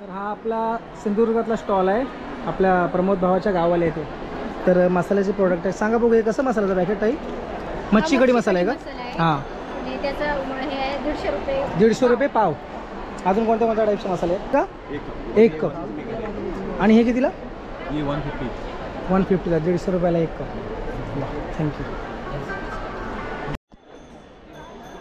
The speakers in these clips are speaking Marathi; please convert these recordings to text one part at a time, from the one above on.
तर हा आपला सिंधुदुर्गातला स्टॉल आहे, आपल्या प्रमोद भावाच्या गावाला येतो. तर मसाल्याचे प्रोडक्ट आहे. सांगा बघू, कसं मसाल्याचं पॅकेट ताई? मच्छी कढी मसाला आहे का? हां, हे आहे 150 रुपये. 150 रुपये पाव. अजून कोणत्या कोणत्या टाईपचे मसाले आहेत का? एक कप. आणि हे कितीला? 150ला 150 रुपयाला एक कप. थँक्यू.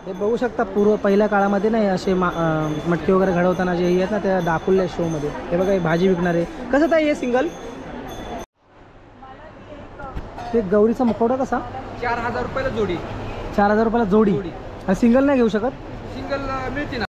हे बघू शकता, पूर्व पहिल्या काळामध्ये नाही असे मटकी वगैरे घडवताना जे आहेत ना, त्या दाखवल्या शोमध्ये. हे बघा, भाजी विकणारे. कसं ताई हे सिंगल? ते गौरीचा मुखवटा कसा? 4000 रुपयाला जोडी. 4000 रुपयाला जोडी. आणि सिंगल नाही घेऊ शकत? सिंगल मिळते ना.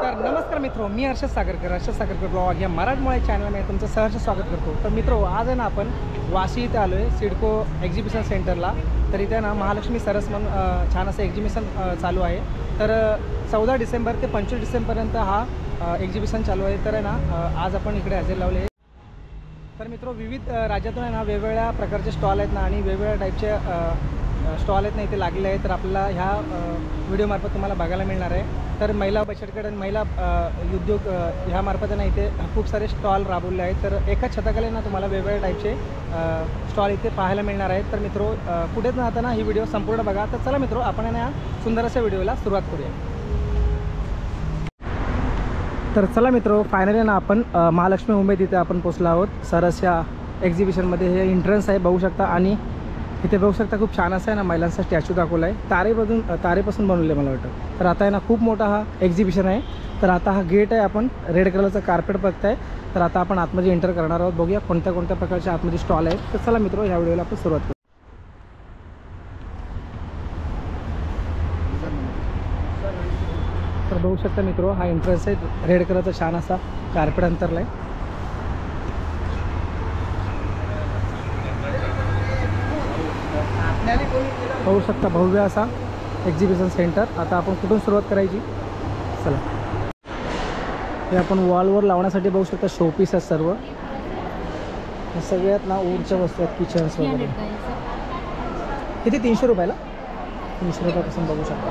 तर नमस्कार मित्रो, मी हर्षद सागरकर ब्लॉग या मराठमोळ्या चॅनलमध्ये तुमचं सहर्ष स्वागत करतो. तर मित्रो, आज आहे ना आपण वाशी इथे आलो आहे, सिडको एक्झिबिशन सेंटरला. तर इथे ना महालक्ष्मी सरस म्हणून छान असं एक्झिबिशन चालू आहे. तर 14 डिसेंबर ते 25 डिसेंबरपर्यंत हा एक्झिबिशन चालू आहे. तर आहे ना आज आपण इकडे हजेरी लावले आहे. तर मित्रो, विविध राज्यातून आहे ना वेगवेगळ्या प्रकारचे स्टॉल आहेत ना, आणि वेगवेगळ्या टाईपचे स्टॉल आहेत ना इथे लागलेले आहेत. तर आपल्याला ह्या व्हिडिओमार्फत तुम्हाला बघायला मिळणार आहे. तर महिला बचत गट आणि महिला उद्योग ह्यामार्फत ना इथे खूप सारे स्टॉल राबवले आहेत. तर एकाच छताखाली ना तुम्हाला वेगवेगळ्या टाईपचे स्टॉल इथे पाहायला मिळणार आहेत. तर मित्रो, कुठेच ना आता ना ही व्हिडिओ संपूर्ण बघा. तर चला मित्रो, आपण ना सुंदर अशा व्हिडिओला सुरुवात करूया. तर चला मित्रो, फायनली ना आपण महालक्ष्मी मुंबईत इथे आपण पोचलो आहोत. सरस या एक्झिबिशनमध्ये हे एंट्रन्स आहे, बघू शकता. आणि इथे बघू शकता खूप छान असं आहे ना महिलांचा स्टॅच्यू दाखवला आहे, तारेपासून बनवले मला वाटतं. तर आता आहे ना खूप मोठा हा एक्झिबिशन आहे. तर आता हा गेट आहे, आपण रेड कलरचं कार्पेट बघताय. तर आता आपण आतमध्ये एंटर करणार आहोत. बघूया कोणत्या कोणत्या प्रकारचे आतमध्ये स्टॉल आहेत. तर चला मित्रो, ह्या व्हिडिओला आपण सुरुवात करू. तर बघू शकता मित्रो, हा एंट्रन्स आहे, रेड कलरचा छान असा कार्पेट अंतरला आहे. बघू शकता भव्य असा एक्झिबिशन सेंटर. आता आपण कुठून सुरुवात करायची? चला, हे आपण वॉलवर लावण्यासाठी बघू शकता शोपीस आहेत सर्व. हे सगळ्यात ना ऊर्जा वस्तू आहेत, किचन्स वगैरे. किती? 300 रुपयाला? 300 रुपयापासून बघू शकता.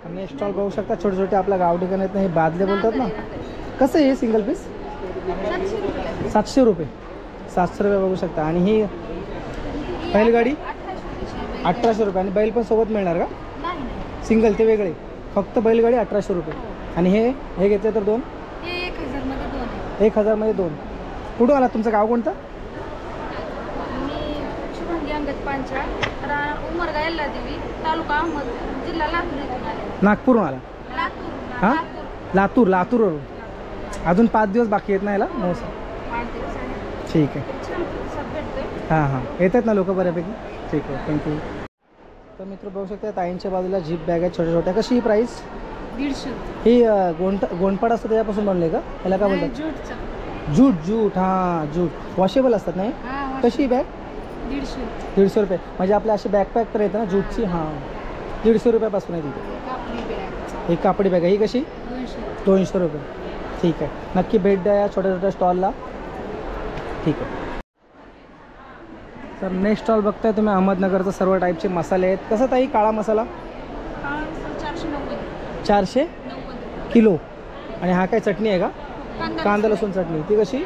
आणि स्टॉल बघू शकता छोटे छोटे आपल्या गाव ठिकाणी आहेत ना, हे बादले बोलतात ना. कसं आहे हे सिंगल पीस? 700 रुपये. 700 रुपये बघू शकता. आणि ही बैलगाडी 1800 रुपये. आणि बैल पण सोबत मिळणार का? सिंगल ते वेगळे, फक्त बैलगाडी 1800 रुपये. आणि हे घेतले तर दोन? 1000 मध्ये दोन. कुठून आला? तुमचं गाव कोणतं? नागपूरहून आला? हां, लातूरवरून. अजून 5 दिवस बाकी आहेत ना याला मोसम? ठीक आहे. हां, येतात ना लोक बऱ्यापैकी. ठीक आहे, थँक्यू. तर मित्र बघू शकता, ताईंच्या बाजूला जीप बॅग आहेत छोट्या छोट्या. कशी ही प्राईस? 150. ही गोंडपाड असतं त्याच्यापासून बनले का? त्याला काय बोलतात? जूट. हां, जूट वॉशेबल असतात नाही? कशी ही बॅग? 150 रुपये. म्हणजे आपल्या अशी बॅकपॅक तर येतं ना जूटची. हां, 150 रुपयापासून आहे तिथे. एक कापडी बॅग आहे. ही कशी? 200 रुपये. ठीक आहे, नक्की भेट द्या या छोट्या छोट्या स्टॉलला. ठीक आहे. तर नेक्स्ट स्टॉल बघताय तुम्ही, अहमदनगरचं सर्व टाईपचे मसाले आहेत. कसं ताई काळा मसाला? 490 किलो. आणि हा काय चटणी आहे का? कांदा लसूण चटणी. ती कशी?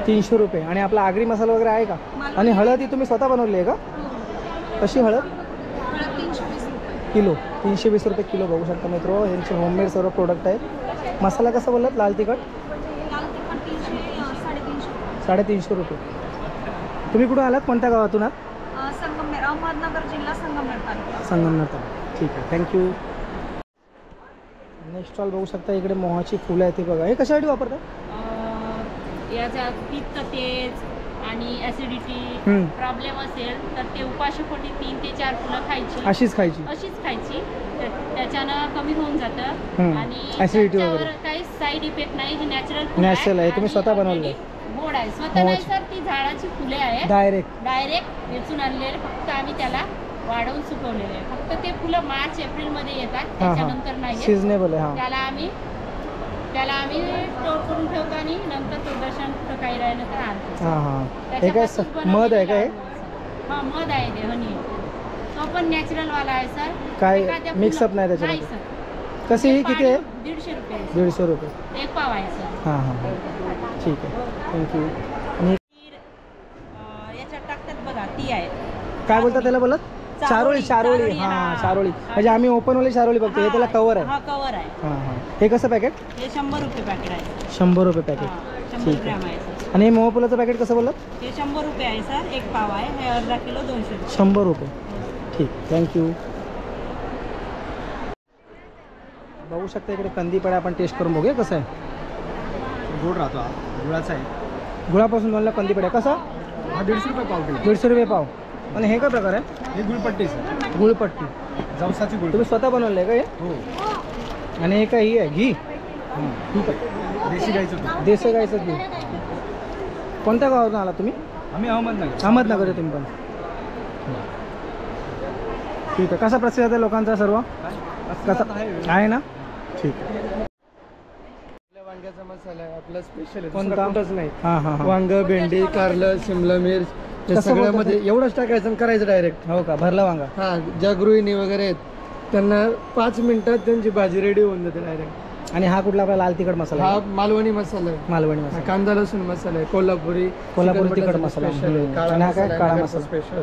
300 रुपये. आणि आपला आगरी मसाला वगैरे आहे का? आणि हळद ही तुम्ही स्वतः बनवली आहे का? कशी हळद? किलो 320 रुपये किलो. बघू शकता मित्रो, यांचे होममेड सर्व प्रोडक्ट आहेत. मसाला कसा बोललात? लाल तिखट 350 रुपये. तुम्ही कुठून आलात? कोणत्या गावातून आहात? संगमनेर, अहमदनगर जिल्हा, संगमनेर तालुका. ठीक आहे, थँक्यू. नेक्स्ट स्टॉल बघू शकता, इकडे मोहाची फुलं आहेत. ती बघा, हे कशासाठी वापरतात? याचा पित्त, तेज आणि ॲसिडिटी प्रॉब्लेम असेल तर ते उपाशीपोटी 3 ते 4 फुलं खायची. अशीच खायची? त्याच्यानं कमी होऊन जातं. आणि ॲसिडिटी वगैरे काही साईड इफेक्ट नाही. नॅचरल आहे. तुम्ही स्वतः बनवले? गोड आहे. स्वतः नाही सर, ती झाडाची फुले आहेत, डायरेक्ट वेचून आणलेले. फक्त आम्ही त्याला वाढवून सुकवलेले आहे. फक्त ते फुलं मार्च एप्रिल मध्ये येतात, त्याच्यानंतर नाही. सीझनेबल आहे. त्याला आम्ही स्टोर करून ठेवतो आणि हां हां. हे काय त्याच्यापासून मध आहे का हे? हा मध आहे ते हनी. तो पण नॅचरल वाला आहे सर. काय एखाद्या मिक्सअप नाही नाही त्याच्यामध्ये? सर. कशी ही किती आहे? 150 रुपये आहे. 150 रुपये. एक पाव आहे सर. हां हां ठीक आहे, थँक्यू. आणि याच्यात टाकतात बघा ती आहे. काय बोलतात त्याला बोलत? चारोळी. चारोळी हां हां. चारोळी म्हणजे आम्ही ओपनवाली चारोळी बघतो, हे त्याला कवर आहे. हा कवर आहे. हां हां. हे कसं पॅकेट? हे 100 रुपये पॅकेट आहे. 100 रुपये पॅकेट. हा, 100 ठीक ग्रॅम आहे. आहे सर. आणि हे मोहफुलाचं पॅकेट कसं बोलत? हे 100 रुपये आहे सर. एक पाव आहे. हे अर्धा किलो 200 रुपये. 100 रुपये. ठीक, थँक्यू. बघू शकता इकडे कंदीपेढा आपण टेस्ट करून बघूया कसं आहे. गोड राहतो हा, गुळाचा आहे. गुळापासून बनवला कंदीपेढा कसा? हा 150 रुपये पाव किलो. 150 रुपये पाव. आणि हे काय प्रकार आहे? हे गुळपट्टी सर, गुळपट्टी. जवसाची गुळ. तुम्ही स्वतः बनवलं आहे का हे? हो. आणि हे काय ही आहे घी? ठीक आहे. देशी गाईचं दूध. देशी गाईचं घी. कोणत्या गावातून आला तुम्ही? आम्ही अहमदनगर. अहमदनगर आहे तुम्ही पण. ठीक आहे. कसा प्रतिसाद आहे लोकांचा सर्व? कसा आहे ना? ठीक आहे. वांग्याचा मसाला आहे आपला स्पेशल आहे. कोणता? दुसरा कुठंच नाही. हां हां हां. वांग, भेंडी, कारलं, शिमला मिर्च हे कसं सगळ्यामध्ये एवढंच टाकायचं आणि करायचं डायरेक्ट. हो का? भरला वांगा. हा, ज्या गृहिणी वगैरे आहेत त्यांना 5 मिनिटात त्यांची भाजी रेडी होऊन जाते डायरेक्ट. आणि हा कुठला आपला लाल तिखट मसाला हा आहे? मालवणी मसाला आहे. मालवणी हा, मसाला. कांदा लसूण मसाला आहे. कोल्हापुरी कोल्हापुरी चिकन तिखट मटण मसाला. स्पेशल आहे. हम्म. काळा आणि हा काय? मसाला काळा आहे, मसाला. स्पेशल.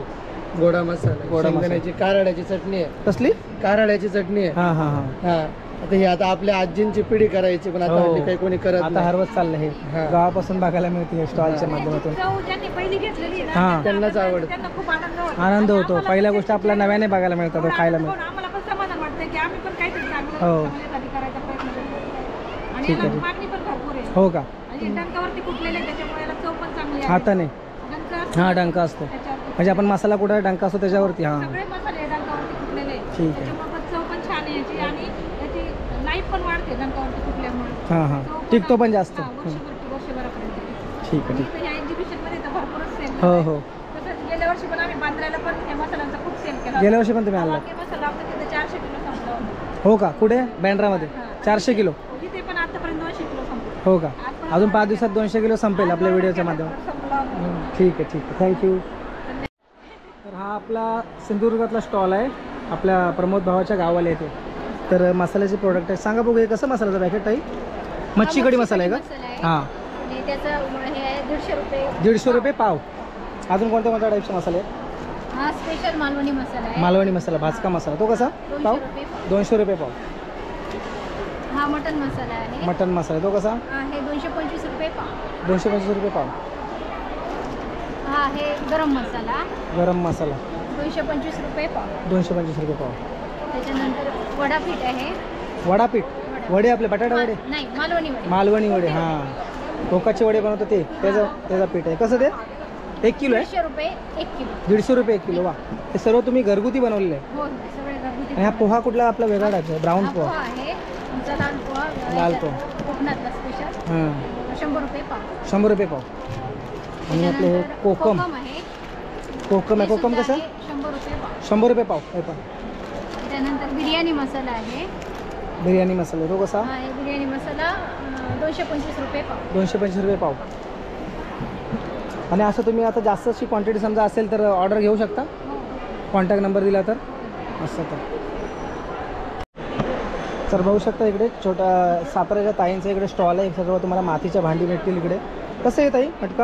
गोडा मसाला आहे. गोडा मसाला. शेंगदाण्याची कारळ्याची चटणी आहे. कसली? कारळ्याची चटणी आहे. हां हां हां. हा, आता ही आता आपल्या आजींची पिढी करायची पण आता हो. हल्ली काही कोणी करत आता नाही. हरवत चाललं हे. हां. गावापासून बघायला मिळते स्टॉलच्या माध्यमातून. चव ज्यांनी पहिली घेतलेली आहे ना, हां. त्यांनाच आवडतं. त्यांना खूप आनंद होतो. आनंद आणि होतो. आम्हाला पहिल्या पण गोष्टी आपल्या नव्याने बघायला मिळतात, एवढा खायला आनंद मिळतात. होऊन आम्हाला पण समाधान वाटतं की आम्ही पण काहीतरी चांगलं हो. समाजासाठी करायचा प्रयत्न करतो. आणि ठीक याला आहे. मागणी पण भरपूर आहे. हो का? आणि डंकावरती कुठलेले आहे, त्याच्यामुळे याला चव पण चांगली आहे. हाताने. डंका असतो हां डंका असतो. त्याच्यावरती. म्हणजे आपण मसाला कुठे डंका असतो त्याच्यावरती. हां सगळे मसाले डंकावरती कुठलेले आहे. ठीक आहे. त्याच्यामुळे पण चव पण छान आहे याची आणि याची लाईफ पण वाढते डंकावरती कुठल्यामुळे. हां हां. टिकतो पण जास्त. हां, वर्षभरापर्यंत टिकतो. ठीक आहे. आणि ठीक इथं या एक्झिबिशनमध्ये तर भरपूरच सेल हो हो. तसंच गेल्या वर्षी पण आम्ही बांद्र्याला पण या मसाल्यांचा खूप सेल केला. गेल्या वर्षी पण तुम्ही आणला? वांगे मसाला आमचा तिथे 400 किलो संपला होता. हो का? कुठे? बँड्रामध्ये? 400 किलो. तिथे पण आतापर्यंत 200 किलो संपला. हो का? अजून 5 दिवसात 200 किलो संपेल आपल्या व्हिडिओच्या माध्यमातून. संपला होता. ठीक आहे. ठीक आहे. थँक्यू. तर हा आपला सिंधुदुर्गातला स्टॉल आहे, आपल्या प्रमोद भावाच्या गावाला येते. तर मसाल्याचे प्रोडक्ट आहे. सांगा बघू हे कसं मसाल्याचं पॅकेट आहे? मच्छी कढी मसाला आहे का? हां. आणि त्याचं हे आहे 150 रुपये. 150 रुपये पाव. अजून कोणत्या कोणत्या टाईपचे मसाले आहेत? हा स्पेशल मालवणी मसाला आहे. मालवणी मसाला, भाजका मसाला. तो कसा? 200 पाव? रुपये पाव. 200 रुपये पाव. हा मटन मसाला आहे. मटन मसाला तो कसा? हा हे 225 रुपये पाव. 225 रुपये पाव. हा हे गरम मसाला गरम मसाला 225 रुपये पाव. 225 रुपये पाव. त्याच्यानंतर वडापीठ आहे. वडापीठ. वडे आपले बटाटा वडे. नाही मालवणी वडे. मालवणी वडे. हां. टोकाचे वडे बनवतो ते. त्याचा पीठ आहे. कसं ते? 1 किलो आहे? 150 रुपये 1 किलो. 150 रुपये 1 किलो. वा. हे सर्व तुम्ही घरगुती बनवलेलं आहे. हो हो, सगळे घरगुती. आणि हा पोहा कुठला आपला वेगळा टाईप आहे? ब्राऊन हा पोहा. पोहा आहे आमचा लाल पोहा. लाल पोहा. कोकणातला स्पेशल हां. 100 रुपये पाव. 100 रुपये पाव. आणि आपले हे त्याच्यानंतर कोकम. आहे. कोकम आहे. हे कोकम सुद्धा कसं? आहे 100 रुपये पाव. 100 रुपये पाव. हे पण त्यानंतर बिर्याणी मसाला आहे. बिर्याणी मसाला तो कसा? हा हे बिर्याणी मसाला 225 रुपये पाव. 225 रुपये पाव. आणि असं तुम्ही आता जास्त अशी क्वांटिटी समजा असेल तर ऑर्डर घेऊ शकता. हो. कॉन्टॅक्ट नंबर दिला तर असं तर बघू शकता इकडे छोटा साताऱ्याच्या ताईंचा इकडे स्टॉल आहे. सर्व तुम्हाला मातीच्या भांडी भेटतील इकडे. कसं आहे ताई मटका?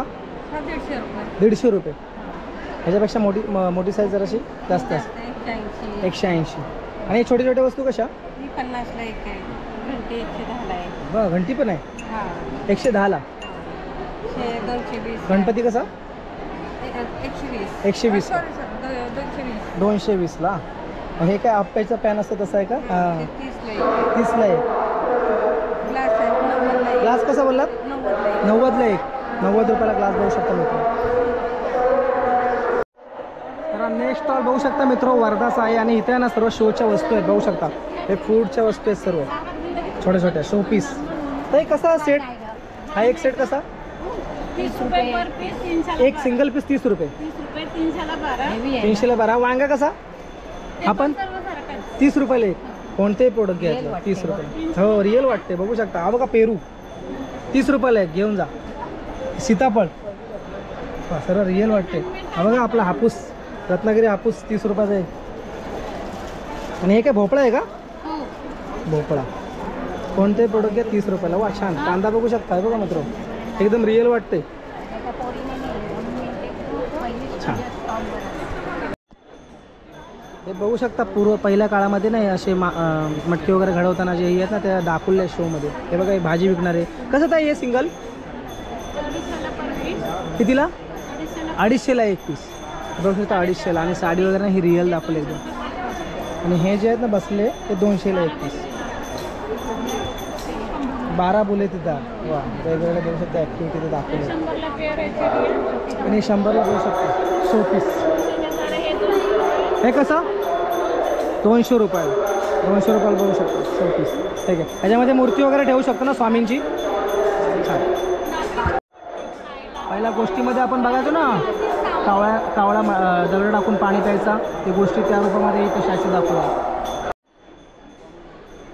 हा 150 रुपये. 150 रुपये. ह्याच्यापेक्षा मोठी साईज जराशी जास्त असते. 180. 180. आणि छोटे छोटे वस्तू कशा? 50ला एक आहे. घंटे 110ला आहे. बघ घंटी पण आहे. हा 110ला. 220. गणपती कसा? 120. 120. 220. 220ला. हे काय आप्याचा पॅन असतं तसं आहे का? हां 30ला आहे. ग्लास आहे 90ला एक. ग्लास कसा बोललात? 90ला एक. 90 रुपयाला ग्लास बघू शकता मित्र. तर नेक्स्ट स्टॉल बघू शकता मित्र वर्धाचा आहे. आणि इथे ना सर्व शोच्या वस्तू आहेत बघू शकता. हे फूडच्या वस्तू आहेत सर्व छोट्या छोट्या शो पीस. तर हे कसा सेट? हा एक सेट कसा? 30 रुपये पर पीस. 300ला एक सिंगल पीस 30 रुपये. 30 रुपये 300ला 12. 300ला 12. वांगा कसा? आपण 30 रुपयाला एक. कोणतेही प्रोडक्ट घ्यायचं 30 रुपये. हो रिअल वाटते बघू शकता. हा बघा पेरू 30 रुपयाला एक घेऊन जा. सीताफळ सर्व रिअल वाटते. हा बघा आपला हापूस, रत्नागिरी हापूस 30 रुपयाचा आहे. आणि हे काय भोपळा आहे का? भोपळा. कोणते प्रोडक्ट आहे 30 रुपयाला. वा छान. कांदा बघू शकता, आहे बघा मित्र, एकदम रिअल वाटते. छान. हे बघू शकता पहिल्या काळामध्ये नाही असे मटकी वगैरे घडवताना जे आहेत ना त्या दाखवल्या शोमध्ये. हे बघा हे भाजी विकणारे. कसं ताई हे सिंगल कितीला? 250ला एक पीस. बघू शकता 250ला. आणि साडी वगैरे ही रिअल दाखवले एकदम. आणि हे जे आहेत ना बसले ते 200ला एक पीस. 12 बुले तिथं. वा वेगवेगळ्या बघू शकता ॲक्टिव्हिटी ते दाखवले. आणि 100ला बघू शकता 100 पीस. हे कसं? 200 रुपयाला. 200 रुपयाला बघू शकतो 100 पीस. ठीक आहे. ह्याच्यामध्ये मूर्ती वगैरे ठेवू शकतो ना स्वामींची. छान. पहिल्या गोष्टीमध्ये आपण बघायचो ना कावळा दगड टाकून पाणी प्यायचा. ती गोष्टी त्या रूपामध्ये इथं शाशी दाखवला.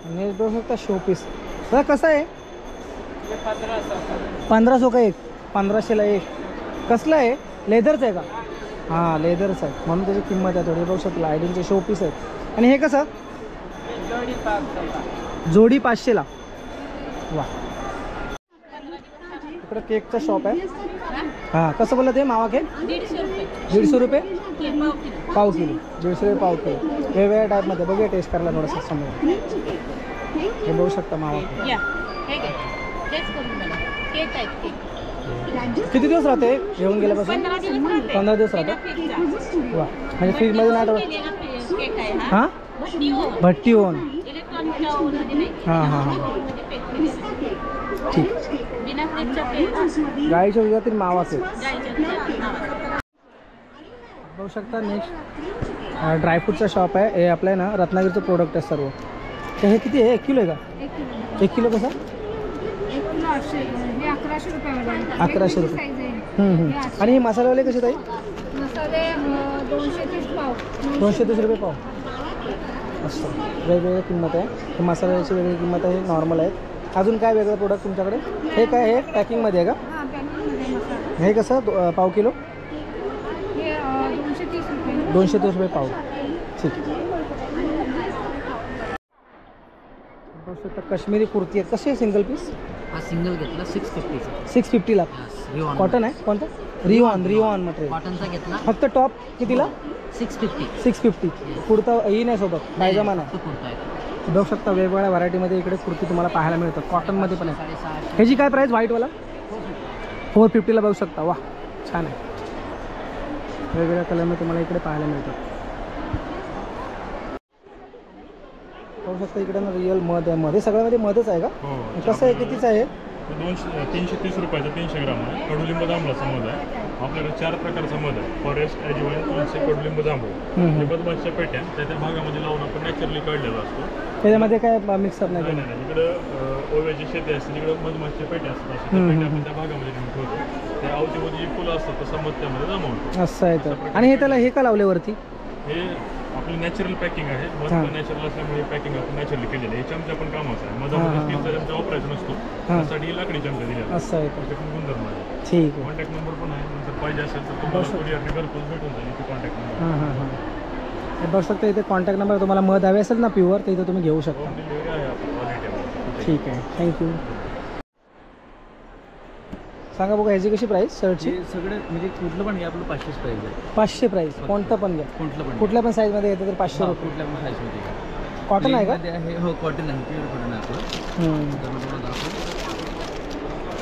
आणि बघू शकता शो पीस. तर कसं आहे? 1500 का एक? 1500ला एक. कसलं आहे? लेदरचं आहे का? हां लेदरचं आहे म्हणून त्याची किंमत आहे थोडी. बघू शकतो आयडीचे शो पीस आहेत. आणि हे कसं? जोडी 500ला. वा. इकडं केकचं शॉप आहे. हां कसं बोललं ते मावा केक? 150 रुपये पाव किलो. 150 रुपये पाव किलो. वेगवेगळ्या टाईपमध्ये बघूया टेस्ट करायला थोडंसं समोर. हे बघू शकता मावा केक. किती दिवस राहते घेऊन गेल्यापासून? 15 दिवस राहते. वा. म्हणजे फ्रीजमध्ये नाही ठेवत. हां भट्टी ओन. हां हां हां ठीक. गाईच्या दुधातील मावा केक बघू शकता. नेक्स्ट ड्रायफ्रूटचा शॉप आहे. हे आपलं आहे ना रत्नागिरीचं प्रोडक्ट आहे सर्व. तर हे किती आहे? 1 किलो आहे का? 1 किलो कसं? 1100 रुपये. 1100 रुपये. आणि हे मसालेवाले कसे ताई? मसाले 230 पाव. 230 रुपये पाव. असं वेगवेगळी किंमत आहे. हे मसाल्याची वेगळी किंमत आहे. नॉर्मल आहेत. अजून काय वेगळं प्रोडक्ट तुमच्याकडे? हे काय आहे? पॅकिंगमध्ये आहे का? हां पॅकिंगमध्ये मसाला. हे कसं पाव किलो? हे 230 रुपये. 230 रुपये पाव. ठीक. बघू शकता काश्मीरी कुर्ती आहे. कशी आहे सिंगल पीस? हा सिंगल घेतला 650. 650ला. कॉटन आहे? कोणतं? Rayon material. कॉटनचा घेतला फक्त टॉप कितीला? 650. 650. कुर्ता ही नाही सोबत पायजमा नाही. कुर्ता आहे. बघू शकता वेगवेगळ्या व्हरायटीमध्ये इकडे कुर्ती तुम्हाला पाहायला मिळतात. कॉटनमध्ये पण आहे. 650. ह्याची काय प्राईस? व्हाईटवाला 450ला बघू शकता. वा छान आहे. वेगवेगळ्या कलरमध्ये तुम्हाला इकडे पाहायला मिळतात. बघू शकता इकडे ना रिअल मध आहे. मध्ये सगळ्यामध्ये मधच आहे का? कसं आहे? कितीचं आहे? 330 रुपयाचा 300 ग्राम आहे. कडुलिंब जांभळाचा मध आहे. आपल्याकडे 4 प्रकारचा मध आहे. फॉरेस्ट, ॲजिवाईन, तुळशी, कडुलिंब जांभूळ. हे मधमाशीच्या पेट्या त्या भागामध्ये लावून आपण नॅचरली काढलेला असतो. त्याच्यामध्ये काय मिक्सअप नाही? नाही. इकडं ओव्याची शेती असते, तिकडं मधमाशीच्या पेट्या असतात. अशा त्या पेट्या आपण त्या भागामध्ये नेऊन ठेवतो. त्या अवतीमध्ये जी फुलं असतात तसं मध त्यामध्ये जमावतो. असं आहे तर. आणि हे त्याला हे का लावले वरती? हे आपली नॅचरल पॅकिंग आहे. मध नॅचरल असल्यामुळे पॅकिंग आपण नॅचरली केलेली आहे. हे चमचा पण कामाचं आहे. मधामध्ये स्टीलचा चमचा वापरायचा नसतो. त्यासाठी लाकडी चमचा दिलेला. असं आहे तर. गुणधर्म आहे. ठीक आहे. कॉन्टॅक्ट नंबर पण आहे. नंतर पाहिजे असेल तर तुम्हाला कुरिअरने घरपोच भेटून जाईल इथे कॉन्टॅक्ट नंबर. हां हां हां. बघू शकता इथे कॉन्टॅक्ट नंबर. तुम्हाला मध हवे असेल ना प्युअर तर इथं तुम्ही घेऊ शकता. होम डिलिव्हरी आहे आपण क्वालिटी. ठीक आहे. थँक्यू. सांगा बघा ह्याची कशी प्राईस शर्टची? सगळे म्हणजे कुठलं पण घ्या आपलं 500 प्राईस आहे. 500 प्राईस. कोणतं पण घ्या. कुठल्या पण साईजमध्ये येतं तर 500 रुपये. कुठल्या पण साईजमध्ये घ्या. कॉटन आहे का? हो कॉटन आहे. प्युअर कॉटन आहे आपलं.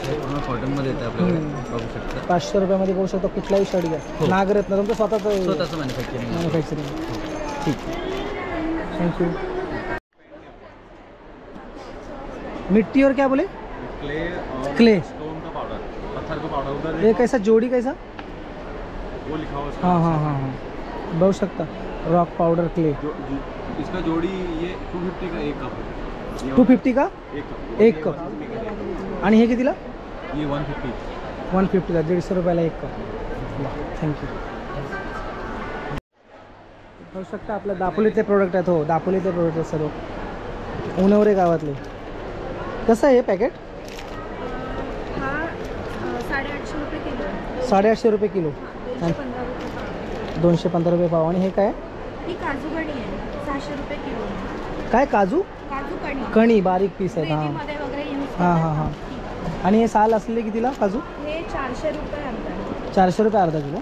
पूर्ण कॉटनमध्ये येतं आपल्याकडे. बघू शकता 500 रुपयामध्ये बघू शकता. कुठलाही शर्ट घ्या. नागरत्न तुमचं स्वतःचं मॅन्युफॅक्चरिंग. ठीक. थँक्यू. मिट्टी और क्या बोले? क्ले. पत्थर को पाउडर उधर ये कैसा जोड़ी कैसा? वो लिखा हुआ है। हाँ हाँ हाँ हाँ बघू शकता. Rock powder clay. इसका जोड़ी ये 250 का एक कप है. 250 का एक कप. आणि हे कितीला? ये 150. 150ला. 150 रुपयाला एक कप. थँक्यू. बघू शकता आपल्या दापोलीतले प्रोडक्ट आहेत. हो दापोलीतले प्रोडक्ट आहेत सर्व. उन्हवरे गावातले. कसं आहे हे पॅकेट? हा 850 रुपये किलो. 850 रुपये किलो. 215 रुपये पाव. 215 रुपये पाव. आणि हे काय ही काजू कणी आहे 600 रुपये किलो. काय काजू काजू कणी कणी बारीक पीस आहेत. हां ग्रेव्हीमध्ये वगैरे यूज हां हां हां. आणि हे साल असलेले कितीला काजू? हे 400 रुपये अर्धा. 400 रुपये अर्धा किलो.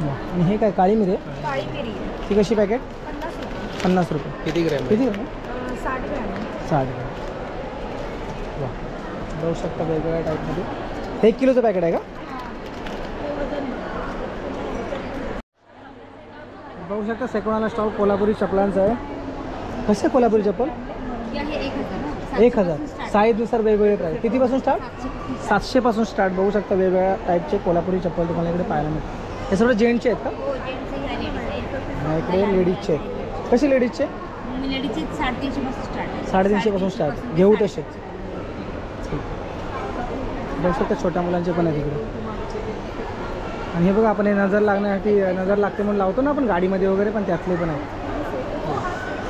वा. आणि हे काय काळी मिरी आहे? काळी मिरी ती कशी पॅकेट? 50 रुपये. 50 रुपये. किती ग्रॅम किती ग्रॅम? 60 ग्रॅम. 60 ग्रॅम. वा. बघू शकता वेगवेगळ्या टाईपमध्ये. हे 1 किलोचं पॅकेट आहे का? बघू शकता सेकोनाला स्टॉल कोल्हापुरी चपलांचा आहे. कसं आहे कोल्हापुरी चप्पल? हे 1000. 1000. साईजनुसार वेगवेगळे प्राईस. कितीपासून स्टार्ट? 700 पासून स्टार्ट. बघू शकता वेगवेगळ्या टाईपचे कोल्हापुरी चप्पल तुम्हाला इकडे पाहायला मिळतात. हे सगळं जेंट्सचे आहेत का? हो, जेंट्सचे ह्या लेडीज आहे. आणि इकडे लेडीजचे आहेत. कसे लेडीजचे? लेडीजचे 350 पासून स्टार्ट आहे. 350 पासून स्टार्ट. घेऊ तसे. बघू शकता छोट्या मुलांचे पण आहेत इकडे. आणि हे बघा आपण हे नजर लागण्यासाठी नजर लागते म्हणून लावतो ना आपण गाडीमध्ये वगैरे, पण त्यातले पण आहेत.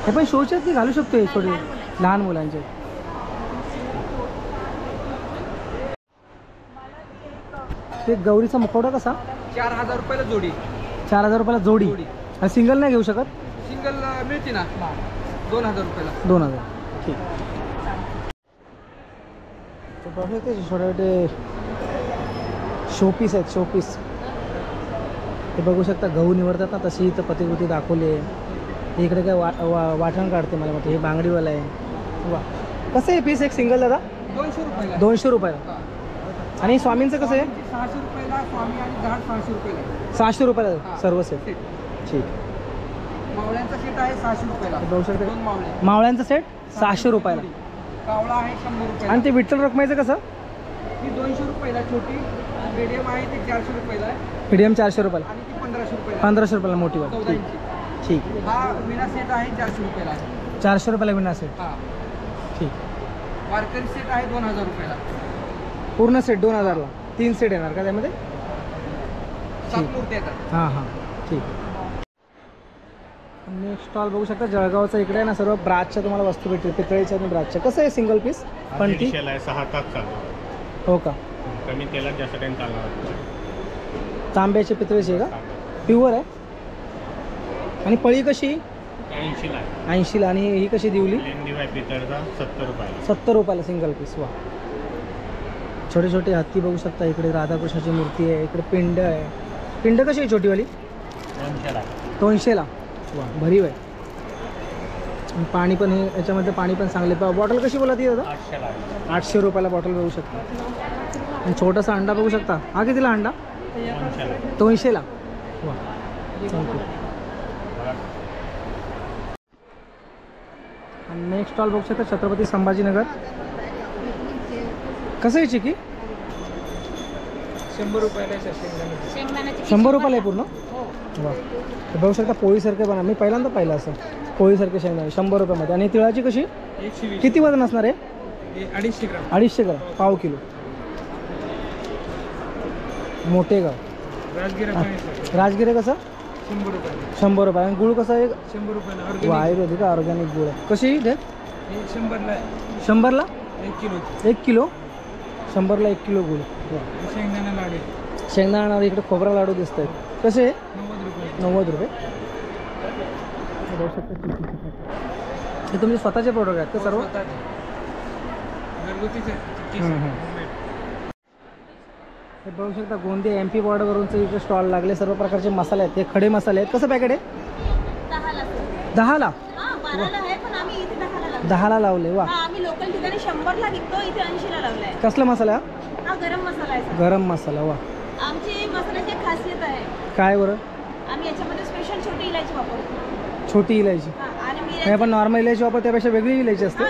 हे पण शोचे आहेत की घालू शकतो हे छोटे लहान मुलांचे. ते गौरीचा मुखवटा कसा? 4000 रुपयाला जोडी. 4000 रुपयाला जोडी. आणि सिंगल नाही घेऊ शकत? सिंगल मिळते ना 2000 रुपयाला. 2000. ठीक. बघू ते छोटे छोटे शोपीस आहेत. शोपीस हे बघू शकता. गहू निवडतात ना तशी इथं प्रतिकृती दाखवली आहे. इकडे काय वाटण काढते मला वाटतं. हे बांगडीवाला आहे. वा. कसं आहे पीस एक सिंगल दादा? 200 रुपयाला. 200 रुपयाला. आणि स्वामींचं कसं आहे? 600 रुपयाला स्वामी आणि झाड 600 रुपयाला. 600 रुपयाला सर्व सेट. ठीक. मावळ्यांचा सेट आहे 600 रुपयाला. हे बघू शकता. 2 मावळे. मावळ्यांचा सेट 600 रुपयाला. कावळा आहे 100 रुपयाला. आणि ते विठ्ठल रखमाईचं कसं? ही 200 रुपयाला छोटी. मीडियम आहे ती 400 रुपयाला आहे. मीडियम 400 रुपयाला. आणि ती 1500 रुपयाला. 1500 रुपयाला मोठीवाली. 14 ठीक. इंची. ठीक. हा विना सेट आहे 400 रुपयाला. 400 रुपयाला विना सेट. हा. ठीक. वारकरी सेट आहे 2000 रुपयाला. पूर्ण सेट 2000ला. 3 सेट येणार का त्यामध्ये? 7 मूर्ती येतात. हां हां. ठीक. नेक्स्ट स्टॉल बघू शकता जळगावचा. इकडे आहे ना सर्व ब्रासच्या तुम्हाला वस्तू भेटतील. पितळेच्या आणि ब्रासच्या. कसं आहे सिंगल पीस? पण ती 6 तास चालतो. हो का? कमी तेलात जास्त टाइम चालणार. तांब्याची पितळेची आहे का? प्युअर आहे. आणि पळी कशी? 80ला आहे. 80ला. आणि ही कशी दिवली? दिवाय पितळचा 70 रुपयाला. 70 रुपयाला सिंगल पीस. वा. छोटे छोटे हत्ती बघू शकता. इकडे राधाकृष्णाची मूर्ती आहे. इकडे पिंड आहे. पिंड कशी आहे छोटीवाली? 200ला. 200ला. वा. भरीव आहे. आणि पाणी पण हे याच्यामध्ये पाणी पण चांगले. बॉटल कशी बोला ती दादा? 800ला आहे. 800 रुपयाला बॉटल बघू शकता. आणि छोटासा अंडा बघू शकता. हा कितीला अंडा? 200ला. 200ला. वा. थँक्यू. आणि नेक्स्ट स्टॉल बघू शकता छत्रपती संभाजीनगर. कसं आहे चिकी? 100 रुपयाला शेंगदाण्याची 100 रुपयाला आहे पूर्ण. वा. हे बघू शकता पोळीसारखे बना. मी पहिल्यांदा पाहिलं असं पोळीसारखे शेंगदाणे 100 रुपयामध्ये. आणि तिळाची कशी? 120. किती वजन असणार आहे? 250 ग्राम. 250 ग्राम. पाव किलो. मोठेगाव. राजगिरे कसं? 100 रुपयाला. 100 रुपये. आणि गुळ कसं आहे? 100 रुपयाला. वा. आयुर्वेदिक ऑर्गॅनिक गुळ आहे. कशी दे? 100ला 100ला 1 किलो. 1 किलो. 100ला 1 किलो गुळ. वा. शेंगदाणा लाडू शेंगदाणा इकडे खोबरा लाडू दिसत आहेत. कसे? 90 रुपये. 90 रुपये. हे तुमचे स्वतःचे प्रोडक्ट आहेत का सर्व? घरगुतीचे. हे बघू शकता गोंदिया MP बॉर्डरवरूनचे इथे स्टॉल लागले. सर्व प्रकारचे मसाले आहेत. हे खडे मसाले आहेत. कसं पॅकेट आहे? 10ला. 12ला आहे पण आम्ही इथे 10ला लावतो. 10ला लावले. वा. हा, आम्ही लोकल ठिकाणी 100ला विकतो. इथे 80ला लावलाय. कसला मसाला? हा गरम मसाला आहे. गरम मसाला. वा. आमची मसाल्याची एक खासियत आहे. काय बरं? आम्ही याच्यामध्ये स्पेशल छोटी इलायची वापरतो. छोटी इलायची. हा, आणि हे आपण नॉर्मल इलायची वापरतो त्यापेक्षा वेगळी इलायची असते.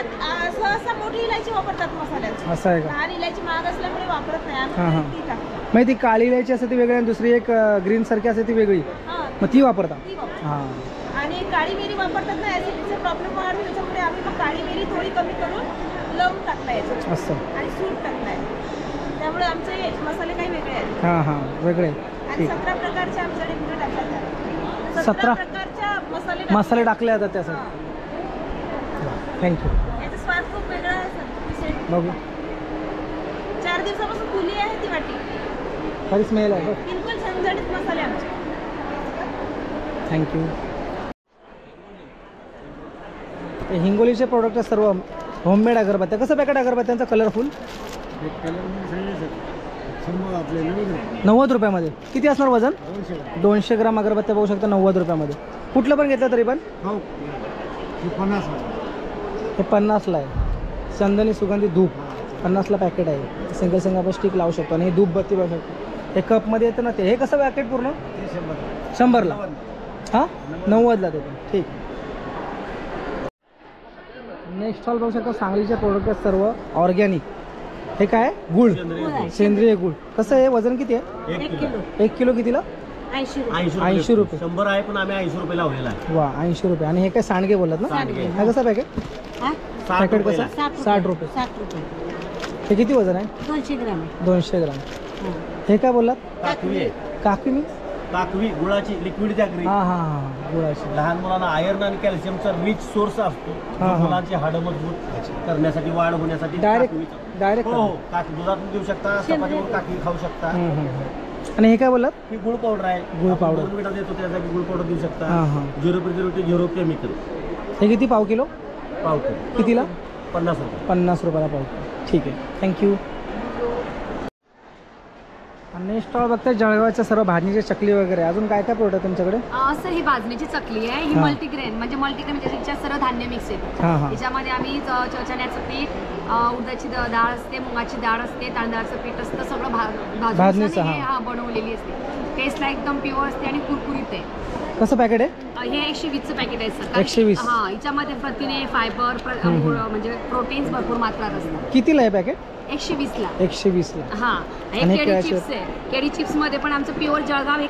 सहसा मोठी इलायची वापरतात मसाल्याची. असं आहे का? लहान इलायची महाग असल्यामुळे वापरत नाही हां, हां. आम्ही ती टाकतो. मग ती काळी इलायची असते ती वेगळी आणि दुसरी एक ग्रीन सारखी असते ती वेगळी. हा, मग ती वापरता? ती वापरतो. हां. आणि काळी मिरी वापरतात ना, ऍसिडिटीचा प्रॉब्लेम वाढतो त्याच्यामुळे आम्ही मग काळी मिरी थोडी कमी करून लवंग टाकलाय याच्यात असं. आणि सूट टाकलाय. त्यामुळे आमचे मसाले काही वेगळे आहेत. हां हां वेगळे. आणि ठीक. 17 प्रकारचे आमच्याकडे गुण टाकतात. 17 प्रकारच्या मसाले टाकले जातात त्यासाठी. थँक्यू. याचा स्वाद खूप वेगळा आहे सर. बघू. 4 दिवसापासून खुली आहे ती वाटी. बरी स्मेल आहे बघ. बिलकुल झणझणीत मसाले आमचे. थँक्यू. हे हिंगोलीचे प्रोडक्ट आहे सर्व होममेड अगरबत्त्या. कसं पॅकेट अगरबत्त्यांचा कलरफुल? 90 रुपयामध्ये. किती असणार वजन? 200 ग्राम अगरबत्त्या बघू शकता 90 रुपयामध्ये. कुठलं पण घेतलं तरी पण हे 50ला आहे. चंदनी सुगंधी धूप 50ला पॅकेट आहे. सिंगल सिंगल आपण स्टिक लावू शकतो. आणि हे धूपबत्ती बघू शकतो. हे कपमध्ये येतं ना ते. हे कसं पॅकेट पूर्ण? 100ला. हां 90ला ते पण. ठीक. नेक्स्ट स्टॉल बघू शकता सांगलीचे प्रोडक्ट आहेत सर्व ऑर्गॅनिक. हे काय? गुळ, सेंद्रिय गुळ. कसं आहे? वजन किती आहे? 1 किलो कितीला? 80 रुपये. 100 आहे पण आम्ही 80 रुपये लावलेला आहे. वा 80 रुपये. आणि हे काय सांडगे बोलत ना? हा कसं पॅकेट? पॅकेट कसं? 60 रुपये. हे किती वजन आहे? 200 ग्राम. 200 ग्राम. हे काय बोललात? काकवी आहे. काकवी मी? काकवी गुळाची लिक्विड जॅगरी. हां हां हां गुळाची. लहान मुलांना आयर्न आणि कॅल्शियमचा रिच सोर्स असतो. हा. मुलांची हाडं मजबूत करण्यासाठी, वाढ होण्यासाठी डायरेक्ट हो हो काकवी दुधात देऊ शकता. चपातीवर काकवी खाऊ शकता. आणि हे काय बोललात? ही गुळ पावडर आहे. गुळ पावडर. 2 मिनिटात देतो त्याचा गुळ पावडर देऊ शकता. हां हां. 0 केमिकल. हे किती? पाव किलो? पाव किलो. कितीला? 50 रुपये. 50 रुपयाला पाव किलो. ठीक आहे. थँक्यू. आणि स्टॉल बघताय जळगावच्या सर्व भाजणीची चकली वगैरे. अजून काय काय प्रोडक्ट तुमच्याकडे? सर ही भाजणीची चकली आहे. ही हा. मल्टीग्रेन म्हणजे तिच्यात सर्व धान्य मिक्स आहे. हां हां. त्याच्यामध्ये आम्ही चण्याचं पीठ, उडदाची डाळ असते, मुगाची डाळ असते, तांदळाचं पीठ असतं, सगळं भाजणीचं, भाजून हे बनवलेली असते. टेस्टला एकदम प्युअर असते आणि कुरकुरीत आहे. कसं पॅकेट आहे? हे 120चं पॅकेट आहे सर. 120. हां याच्यामध्ये प्रथिने, फायबर, म्हणजे प्रोटीन्स भरपूर मात्रात असतात. कितीला आहे पॅकेट? 120ला. 120ला. हां हे आणि केळी केळ्याचे- चिप्स आहे. केळी चिप्स मध्ये पण आमचं प्युअर जळगाव हे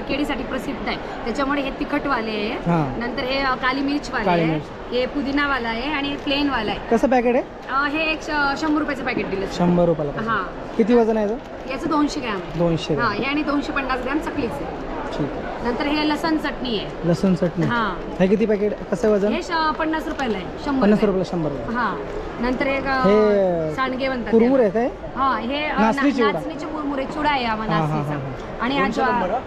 केळीसाठी प्रसिद्ध आहे. त्याच्यामुळे हे तिखटवाले आहे. हां. नंतर हे काली मिर्चवाले काली आहे. मिर्च. हे पुदिनावाला आहे आणि प्लेनवाला आहे. कसं पॅकेट आहे? हे 100 रुपयाचं पॅकेट दिलं. 100 रुपयाला packet. हां किती वजन आहे याचं 200 ग्रॅम. 200 हां हे आणि 250 ग्रॅम चकलीच आहे. ठीक आहे. नंतर हे लसण चटणी आहे. लसूण चटणी. हां हे किती पॅकेट? कसं वजन? हे 50 रुपयाला आहे. 100 50 रुपयाला 100 रुपये. हां नंतर एक हे सांडगे बनतात. कुरमुर आहे काय? हा हे नाचणी चिवडा. नाचणीचे मुरमुरे चिवडा आहे आम्हाला हां, हां, नाचणीचा. आणि हा ज्वारचा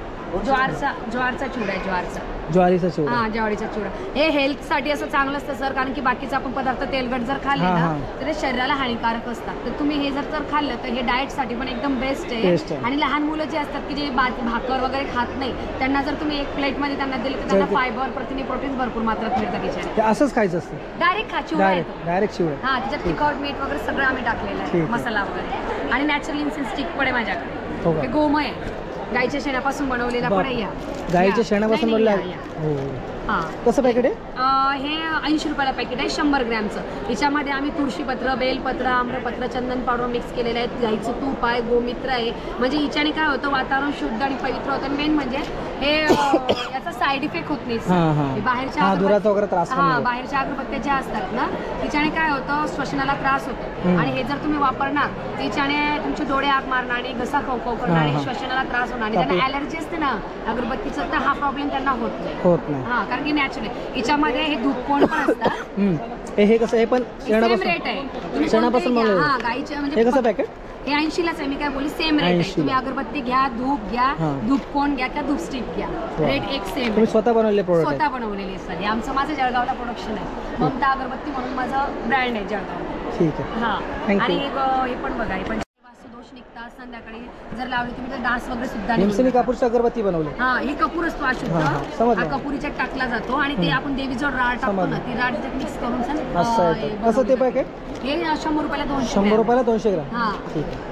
चिवडा आहे. ज्वारीचा चिवडा. हा ज्वारीचा चिवडा. हे हेल्थसाठी असं चांगलं असतं सर, कारण की बाकीचा आपण पदार्थ तेलकट जर खाल्ले हां, ना हां. तर ते शरीराला हानिकारक असतात. तर तुम्ही हे जर खाल्लं तर हे डाएटसाठी पण एकदम बेस्ट Best आहे. आहे. आणि लहान मुलं जे असतात की जे भाकर वगैरे खात नाही, त्यांना जर तुम्ही एक प्लेटमध्ये त्यांना दिलं तर त्यांना ते- फायबर, प्रथिने, प्रोटीन भरपूर मात्रात मिळतात याच्याने. ते असंच खायचं असतं? डायरेक्ट खा चिवडा येतो. डायरेक्ट चिवडा. हा त्याच्यात तिखट मीठ वगैरे सगळं आम्ही टाकलेलं ठीक आहे. आहे. मसाला वगैरे. आणि नॅचरल इन्सेन्स स्टिक पण आहे माझ्याकडे. हो का? हे गोमय आहे. गाईच्या शेणापासून बनवलेला पण आहे. या गाईच्या शेणापासून नाही, बनलं? नाही, या. हो. हा कसं पॅकेट आहे? हे 80 रुपयाला पॅकेट आहे 100 ग्रॅमचं. याच्यामध्ये आम्ही तुळशीपत्र, बेलपत्र, आम्रपत्र, चंदन पावडर मिक्स केलेलं आहे. गाईचं तूप आहे, गोमित्र आहे. म्हणजे हिच्याने काय होतं, वातावरण शुद्ध आणि पवित्र होतं. मेन म्हणजे हे याचा साईड इफेक्ट होत नाही. हां, हां. हे बाहेरच्या हां, धुराचा वगैरे त्रास पण हां नाही. बाहेरच्या अगरबत्त्या ज्या असतात ना तिच्याने काय होतं, श्वसनाला त्रास होतो. आणि हे जर तुम्ही वापरणार तिच्याने तुमचे डोळे आग मारणार आणि घसा खवखव करणार हां, आणि हां. श्वसनाला त्रास होणार. आणि ज्यांना ॲलर्जी असते ना अगरबत्तीचं तर हा प्रॉब्लेम त्यांना होत नाही. होत नाही. हा कारण की नॅचरल याच्यामध्ये हे धूप कोण पण असतात. हे कसं? हे पण सेम शेणापासून? रेट आहे. तुम्ही शेणापासून कोणतेही घ्या. बनवलेलं? हा गाईच्या हे म्हणजे कसं पॅकेट? हे 80लाच आहे. मी काय बोलली सेम रेट आहे. 80 तुम्ही अगरबत्ती घ्या, धूप घ्या, हां. धूप कोण घ्या त्या धूप स्टिक घ्या. रेट एक सेम. तुम्ही स्वतः बनवलेले प्रोडक्ट स्वतः बनवलेली आहे सर. हे आमचं माझं जळगावला प्रोडक्शन आहे. ममता अगरबत्ती म्हणून माझं ब्रँड आहे जळगाव. ठीक आहे. हा Thank आणि you. हे पण बघा, हे पण वास्तुदोष निघतात संध्याकाळी जर लावली तुम्ही तर डास वगैरे सुद्धा भीमसेनी निघून कापूरची अगरबत्ती बनवली. हा ही कपूर असतो अशुद्ध. हां, हां. समजलं. हा कपुरीच्यात टाकला जातो आणि ते आपण देवीजवळ राळ टाकतो ना, समजलं. ती राळ त्याच्यात मिक्स करून सर असं आहे ते. कसं ते पॅकेट? हे 100 रुपयाला 200 100 रुपयाला 200 ग्राम. हा ठीक आहे.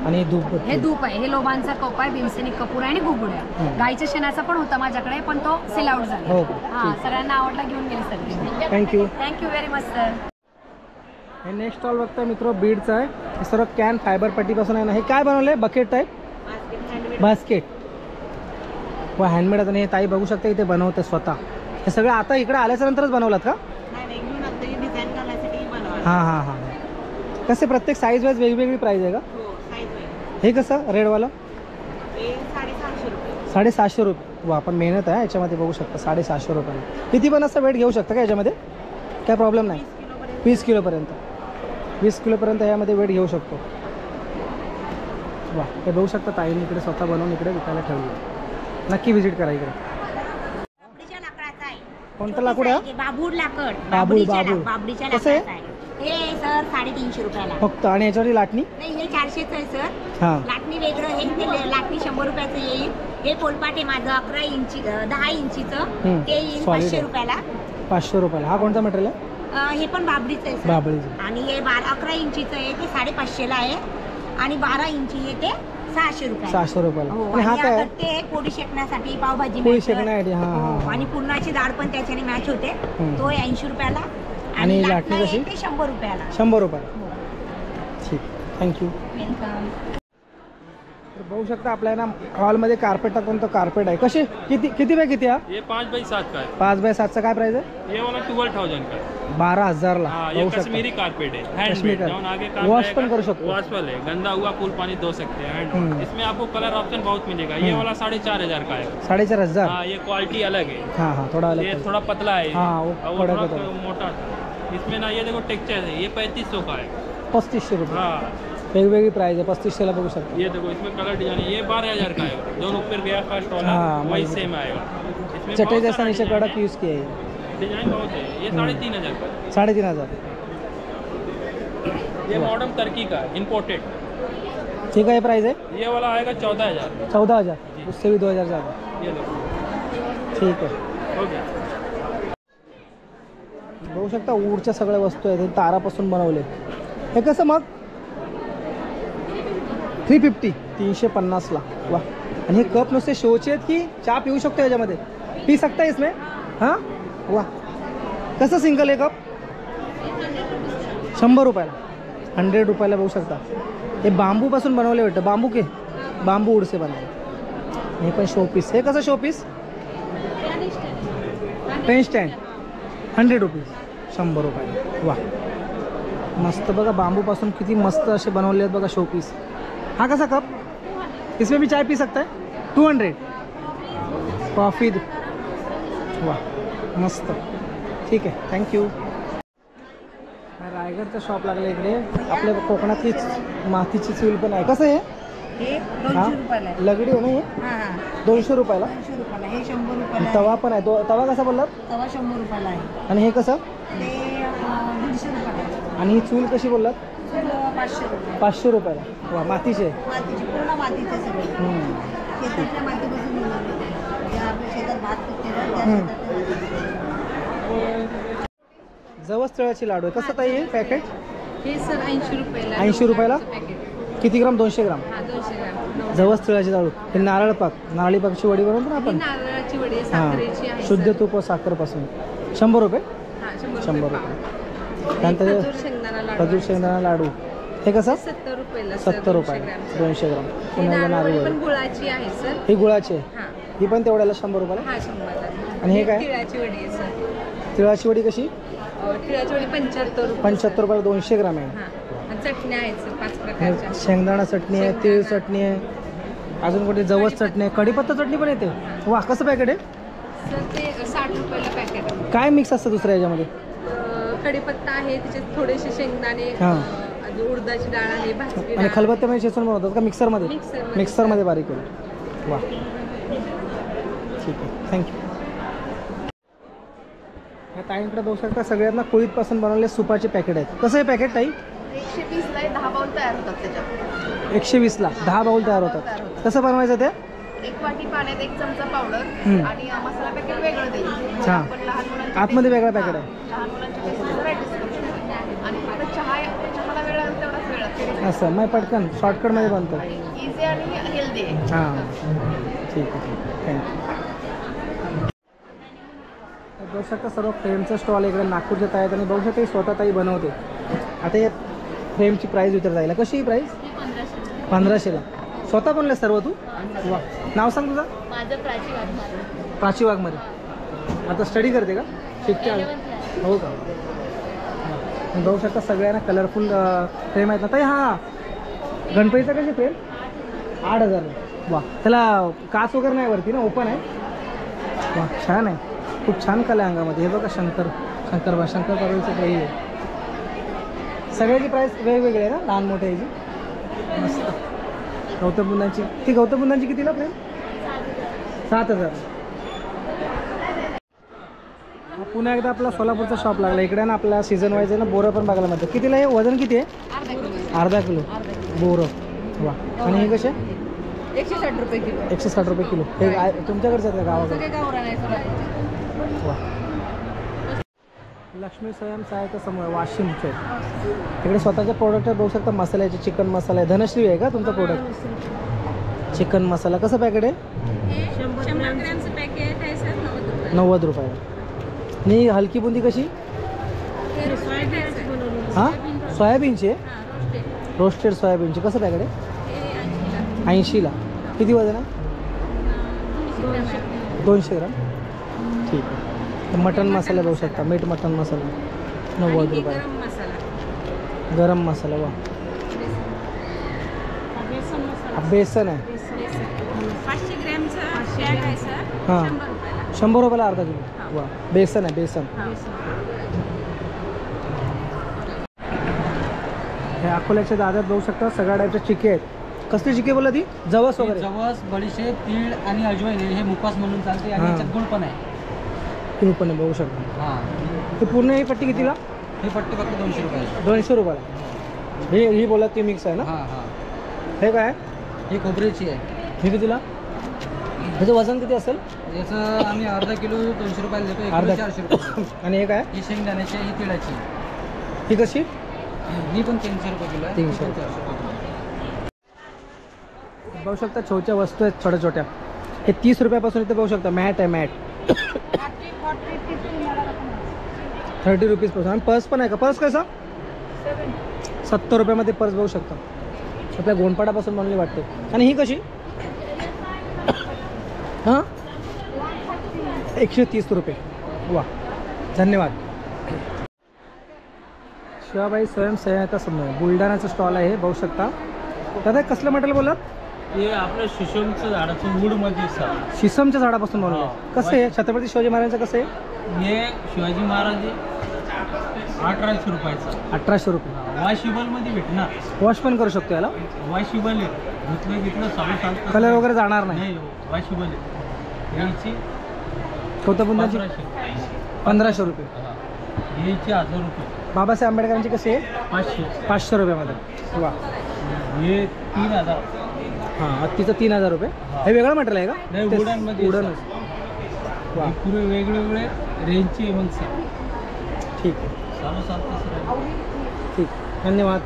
आणि धूप हे धूप आहे. हे लोबांचा कप आहे, भीमसेनी कपूर आहे आणि गुगुड्या. गाईच्या शेणाचा पण होता माझ्याकडे पण तो सेल आउट झाला. हो. हा सगळ्यांना आवडला, घेऊन गेले sir. Thank you. Thank you very much sir. हे नेक्स्ट स्टॉल बघता मित्र बीडचं आहे. हे सर्व कॅन फायबर पट्टीपासून आहे ना. हे काय बनवलं आहे? Bucket type basket. व हँडमेड आहे. आणि हे ताई बघू शकता इथे बनवते स्वतः. हे सगळं आता इकडे आल्याच्या नंतरच बनवलात का? हां हां हां. कसे प्रत्येक साईज वाईज वेगवेगळी प्राईस आहे का? हे कसं रेडवालं? 750 रुपये. वा पण मेहनत आहे याच्यामध्ये बघू शकता. 750 रुपये. किती पण असं वेट घेऊ शकता का याच्यामध्ये? काय प्रॉब्लेम नाही. 20 किलोपर्यंत. 20 किलोपर्यंत यामध्ये वेट घेऊ शकतो. वा, हे बघू शकता ताईने इकडे स्वतः बनवून इकडे विकायला ठेवली. नक्की व्हिजिट करा इकडे. बाबडीच्या लाकडाचा आहे. कोणतं लाकूड आहे? बाबूड लाकड. बाबूड. बाबडीच्या कसं आहे? लाकडाचा आहे. हे सर 350 रुपयाला. फक्त. आणि याच्यावरती लाटणी? नाही, हे 400च आहे सर. हां. लाटणी वेगळं आहे. ते लाटणी 100 रुपयाचं येईल. हे पोलपाट आहे माझं 11 इंची 10 इंचीचं. ते येईल Solid 500 आहे. रुपयाला. 500 रुपयाला. हा कोणता मटेरियल आहे? हे पण बाबडीचं आहे सर. बाबळीचं. आणि हे 11 इंचीचं आहे ते 550ला आहे. आणि 12 इंची आहे ते 600 रुपये. 600 रुपयाला. हो, आणि हा आणि काय आहे? आता ते पोळी शेकण्यासाठी पावभाजी पोळी mixer. शेकण्यासाठी. हां हो, हां. आणि पुरणाची डाळ पण त्याच्याने मॅच होते. तो 80 रुपयाला. आणि लाटणी लाटणं कशी? आहे ते 100 रुपयाला. 100 रुपयाला. ठीक, थँक्यू. वेलकम. तर बघू शकता आपल्या ना हॉलमध्ये कार्पेट टाकून तो कार्पेट आहे. कशी किती बाय किती? हा ये 5 बाई 7 का है. 5 बाय 7चा काय प्राइस आहे? ये वाला 12,000 का है. 12,000ला. हाँ, ये बघू शकता. कश्मीरी कारपेट है. कश्मीरी हैंडमेड. कारपेट. जौन आगे काम वॉश रहेगा, पण करू शकतो. वॉश वाले गंदा हुआ फूल पानी धो सकते हैं. हम्म. इसमें आपको कलर ऑप्शन बहुत मिलेगा. ये वाला 4,500 का है. 4,500. हाँ, ये क्वालिटी अलग है. हाँ हाँ, थोड़ा अलग ये है. थोड़ा पतला है. हाँ, वो और कड़क थोड़ा होता है. मोटा. इसमें ना ये देखो टेक्सचर है. ये 3500 का है. 3500 रुपये. हाँ, वेगवेगळी प्राइस आहे. 3500ला बघू शकता. ये देखो इसमें कलर डिजाइन है. ये 12,000 का है. जो ऊपर गया फर्स्ट वाला हाँ, वही वही. सेम आएगा. इसमें चटे बहुत जैसा सारा नीचे डिजाइन कड़क है. यूज़ किया है. डिजाइन बहुत है. ये 3,500 का है. 3,500. ये मॉडर्न टर्की का है, इम्पोर्टेड. ठीक है, प्राइस है ये वाला आएगा 14,000. 14,000. उससे भी 2,000 ज़्यादा. ये देखो. ठीक आहे. ओके. बघू शकता वूडच्या सगळ्या वस्तू आहेत. हे तारापासून बनवले. हे कसं मग? 350. 350ला. वा. आणि हे कप नुसते शोचे आहेत की चहा पिऊ शकतो याच्यामध्ये? पी सकता इसमें? हां. वा. कसं सिंगल आहे कप? 100 रुपयाला. 100 रुपयाला बघू शकता. हे बांबूपासून बनवले वाटतं. बांबू के बांबू उडसे बनवले. हे पण शोपीस. हे कसं शोपीस? Pen stand. 100 रुपीज. 100 रुपये. वा, मस्त बघा. बांबूपासून किती मस्त असे बनवले आहेत बघा शोपीस. हा कसा कप? इसमें भी चाय पी सकता है. 200. कॉफी. वा, मस्त. ठीक आहे, थँक्यू. रायगडचं शॉप लागलं इकडे. आपल्या कोकणातली मातीची चूल पण आहे. कसं आहे? हे हां, 200 रुपयाला आहे. लगडी आहे ना हे? हां हां, 200 रुपयाला. 200 रुपयाला. हे 100 रुपयाला आहे. तवा पण आहे. तवा कसा बोललात? तवा 100 रुपयाला आहे. आणि हे कसं? ते 150 रुपयाला आहे. आणि ही चूल कशी बोललात? चूल 500 रुपये. 500 रुपयाला. वा, मातीचे. मातीची, पूर्ण मातीचे सगळे. शेतातल्या मातीपासून बनवलेले. जे आपल्या शेतात भात पिकते ना, त्या शेतातल्या. जवस तळ्याची लाडू आहे. कसं ताई हे पॅकेट? हे सर 80 रुपयाला. 80 रुपयाला? किती ग्राम? 200 ग्राम. हां, 200 ग्राम. जवस तळ्याची लाडू. हे नारळ पाक. नारळी पाकची वडी बनवतो ना ही आपण. नारळाची वडी आहे, हां, साखरेची आहे. शुद्ध तूप व साखरपासून. 100 रुपये. हां, 100 रुपये. रुपये. त्यानंतर खजूर शेंगदाणा लाडू. खजूर शेंगदाणा लाडू. हे कसं? 70 रुपयाला सर, 70 रुपये. 200 ग्राम. पुन्हा नारळ नारळ पण वडी. गुळाची आहे सर. ही गुळाची आहे. हां ही पण तेवढ्याला 100 रुपयाला. हां, 100ला. आणि हे काय? तिळाची वडी आहे सर. तिळाची वडी कशी? तिळाची वडी 75 रुपये. 75 रुपयाला 200 ग्राम आहे. हां, आणि चटण्या आहेत सर 5 प्रकारच्या. शेंगदाणा चटणी आहे, तीळ चटणी आहे, अजून कुठे जवस चटणी आहे, कढीपत्ता चटणी पण येते. वा, कसं पॅकेट आहे? सर ते 60 रुपयाला पॅकेट आहे. काय मिक्स असतं दुसऱ्या याच्यामध्ये? कढीपत्ता आहे, त्याच्यात थोडेसे शेंगदाणे, हां. अजून उडदाची डाळ आहे, भाजलेली आणि डाळ. खलबत्त्यामध्ये शेसून बनवतात का मिक्सरमध्ये? मिक्सरमध्ये. मिक्सरमध्ये बारीक केलं. वा, ठीक आहे, थँक्यू. या ताईंकडे बघू शकता सगळ्यांना कोळीतपासून बनवलेले सुपाचे पॅकेट आहेत. कसं आहे पॅकेट ताई? 120ला 10 बाउल तयार होतात त्याच्यात. 120ला 10 बाउल तयार होतात. कसं बनवायचं ते? 1 वाटी पाण्यात 1 चमचा पावडर आणि मसाला पॅकेट वेगळं देईल. हां, पण लहान मुलांच्या आतमध्ये वेगळा पॅकेट आहे. लहान मुलांच्या टेस्टला ॲडजस्ट करू शकतो. आणि फक्त चहाला वेळ लागेल तेवढाच वेळ लागेल. असं मग पटकन शॉर्टकटमध्ये बनतं. इझी आणि हेल्दी आहे. हां, ठीक आहे, थँक्यू. बघू शकता सर्व फ्रेमचं स्टॉल इकडे नागपूरच्या ताईत आणि बघू शकता स्वतः ताई बनवते. आता या फ्रेमची प्राईस विचार जायला. कशी ही प्राईस? 1500ला. स्वतः बनले सर्व तू? वा, नाव सांग तुझं? माझं प्राची वाघमारे. प्राची वाघमारे. आता स्टडी करते का? शिकते? हो का? हां, बघू शकता सगळ्यांना कलरफुल फ्रेम आहेत ना ताई. हां, गणपतीचं कशी फ्रेम? 8,000. वा, त्याला काच वगैरे नाही वरती ना, ओपन आहे. वा, छान आहे. खूप छान कला आहे अंगामध्ये. हे बघा शंकर पार्वतीचं काही आहे. सगळ्याची प्राईस वेगवेगळी आहे ना, लहान मोठ्या याची. मस्त. गौतम बुद्धांची ती गौतम बुद्धांची कितीला फ्रेम? 7,000. पुन्हा एकदा आपला सोलापूरचा शॉप लागला. इकडे ना आपला सीझन वाईज आहे ना बोरं पण बघायला मिळतं. कितीला आहे? वजन किती आहे? अर्धा किलो बोरं. वा. आणि हे कसे? 160 रुपये किलो. 160 रुपये किलो. हे तुमच्याकडचं आहे का गावाकडे? वा. लक्ष्मी स्वयं सहायता समूह वाशिमचे. इकडे स्वतःच्या प्रोडक्ट बघू शकता. मसाल्याचे चिकन मसाला आहे. धनश्री आहे का तुमचा प्रोडक्ट? चिकन मसाला कसं पॅकेट आहे? 100 ग्रॅमचं पॅकेट आहे सर 90 रुपये. आणि हलकी बुंदी कशी? हां सोयाबीनची आहे. रोस्टेड सोयाबीनची कसं पॅकेट आहे? 80ला. किती वजन आहे? 200 ग्राम. ठीक आहे. मटन मसाला बघू शकता. मीठ मटन मसाला 90 रुपये. गरम मसाला. वा. बेसन आहे. 500 ग्रॅमचं पॅक आहे सर. हां 100 रुपयाला अर्धा किलो. वा. बेसन आहे. बेसन हे अकोल्याच्या दाद्यात बघू शकता. सगळ्या टाईपच्या चिके आहेत. कसली चिके बोला ती? जवस वगैरे? जवस, बडीशेप, तीळ आणि अजवाईन हे मुखवास म्हणून चालते आणि याच्यात गुळ पण आहे. गुळ पण आहे बघू शकता. हां ते पूर्ण ही पट्टी कितीला? हे पट्टी फक्त 200 रुपये. 200 रुपयाला. ही बोला ती मिक्स आहे ना? हां हां हे काय? ही खोबऱ्याची आहे. हे कितीला? ह्याचं वजन किती असेल? याचं आम्ही अर्धा किलो 200 रुपयाला देतो. 1 किलो अर्धा. 400 रुपये. आणि हे काय? ही शेंगदाण्याची, ही तिळाची. ही कशी? ही पण 300 रुपये किलो आहे. 300. 400 रुपये किलो. बघू शकता छोट्या वस्तू आहेत छोट्या छोट्या. हे 30 रुपयापासून इथे बघू शकता. मॅट आहे मॅट 30 रुपीजपासून. आणि पर्स पण आहे का? पर्स कसा? 70 रुपयामध्ये पर्स बघू शकता. आपल्या गोंडपाडापासून बनवली वाटते. आणि ही कशी? हां 130 रुपये. वा. धन्यवाद. शिवाबाई स्वयं सहायता समूह बुलढाण्याचं स्टॉल आहे बघू शकता. दादा कसलं मटेरियल बोलत? हे आपलं शिशमचं झाडाचं वूडमध्ये सर. शिसमच्या झाडापासून बनवलं. कसं आहे? छत्रपती शिवाजी महाराजांचं कसं आहे? हे शिवाजी महाराज 1800 रुपयाचं. 1800 रुपये. वॉशेबलमध्ये भेटणार. वॉश पण करू शकतो याला? वॉशेबल आहे. धुतलं घेतलं सगळं चालतं. कलर वगैरे जाणार नाही? नाही वॉशेबल आहे. याची गौतम बुद्धांची 1500 रुपये. याची 1000 रुपये. बाबासाहेब आंबेडकरांची कशी आहे? 500 रुपयामध्ये. वा. हे 3000. हां हत्तीचं 3000 रुपये. हे वेगळं मटेरियल आहे का? नाही, वुडनमध्ये. वुडनच. वा. पुरे वेगवेगळे रेंजचे मग सर. ठीक आहे. सर्व चालतं सर. ठीक. धन्यवाद.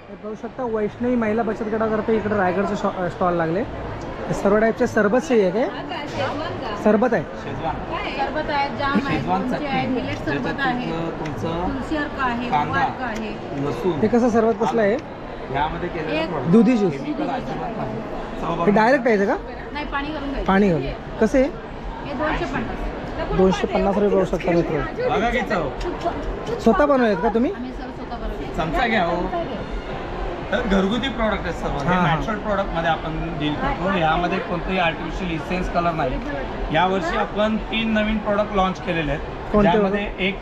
हे बघू शकता वैष्णवी महिला बचत गटातर्फे इकडे रायगडचे स्टॉल लागले. हे सर्व टाईपचे सरबतचे आहे काय? सरबत आहे. सरबत आहे, जाम आहे, लोणचे आहे, मिलेट सरबत आहे, तुळशी अर्क आहे, वार्क आहे. हे कसं सरबत कसलं आहे? एक दुधी ज्यूस. हे डायरेक्ट प्यायचं का? नाही पाणी घालून घ्यायचं. पाणी घालून. कसे? हे 250. 250 रुपये बघू शकता मित्र. स्वतः बनवलेत का तुम्ही? आम्ही सर स्वतः बनवतो. चमचा घ्या हो. तर घरगुती प्रॉडक्ट आहेत सर्व. हे हां, हां. नॅचरल प्रॉडक्टमध्ये आपण डील करतो. यामध्ये कोणतेही आर्टिफिशियल इसेन्स कलर नाही. यावर्षी आपण 3 नवीन प्रॉडक्ट लॉन्च केलेले आहेत. कोणते? त्यामध्ये एक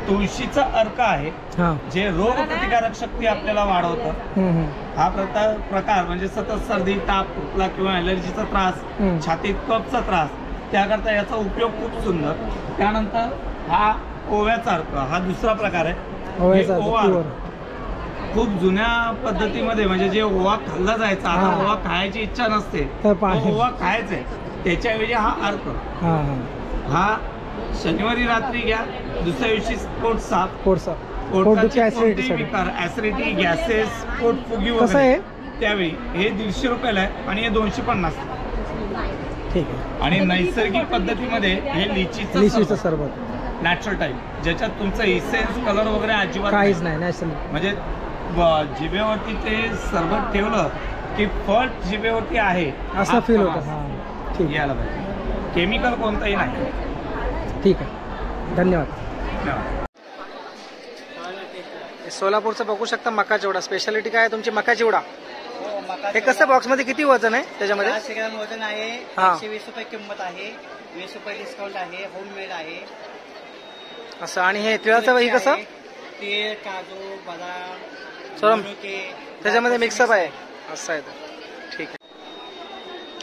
तुळशीचा अर्क आहे हां. जे रोगप्रतिकारक शक्ती आपल्याला वाढवतं. हा प्रकार म्हणजे सतत सर्दी, ताप, खोकला किंवा ॲलर्जीचा त्रास, छातीत कफचा त्रास, त्याकरता याचा उपयोग खूप सुंदर. त्यानंतर हा ओव्याचा अर्क, हा दुसरा प्रकार आहे. ओव्याचा हे अर्क, ओवा प्युअर. खूप जुन्या पद्धतीमध्ये म्हणजे जे ओवा खाल्ला जायचा, आता हां. ओवा खायची इच्छा नसते, तर तो पाणी. ओवा खायचा आहे. त्याच्याऐवजी हा अर्क, हां हां. हा शनिवारी रात्री घ्या, दुसऱ्या दिवशी पोट साफ, कोर्सा. पोटाची ऍसिडिटी कोणतेही साठी. विकार, ऍसिडिटी, गॅसेस, पोटफुगी कसं वगैरे, आहे? त्यावेळी हे 150 रुपयाला आहे आणि हे 250. ठीक आहे. आणि नैसर्गिक पद्धतीमध्ये हे लिचीचं लिचीचं सरबत नॅचरल टाईप, ज्याच्यात तुमचं इसेन्स कलर वगैरे अजिबात काहीच नाही. नॅचरल. म्हणजे जिभेवरती ते सरबत ठेवलं की फळ जिभेवरती आहे असं फील होतं. हां ठीक आहे. यायला पाहिजे. केमिकल कोणतंही नाही. ठीक आहे. धन्यवाद. धन्यवाद. सोलापूरचं बघू शकता मका चिवडा. स्पेशालिटी काय आहे तुमची? मका चिवडा. हे कसं बॉक्समध्ये किती वजन आहे त्याच्यामध्ये? 5 ग्रॅम वजन आहे. हां. 120 रुपये किंमत आहे. 20 रुपये डिस्काउंट आहे. होममेड आहे. असं. आणि हे तिळाचं हे कसं? तीळ, काजू, बदाम, सोलम. मनुके, त्याच्यामध्ये मिक्सअप आहे. असं आहे तर ठीक आहे.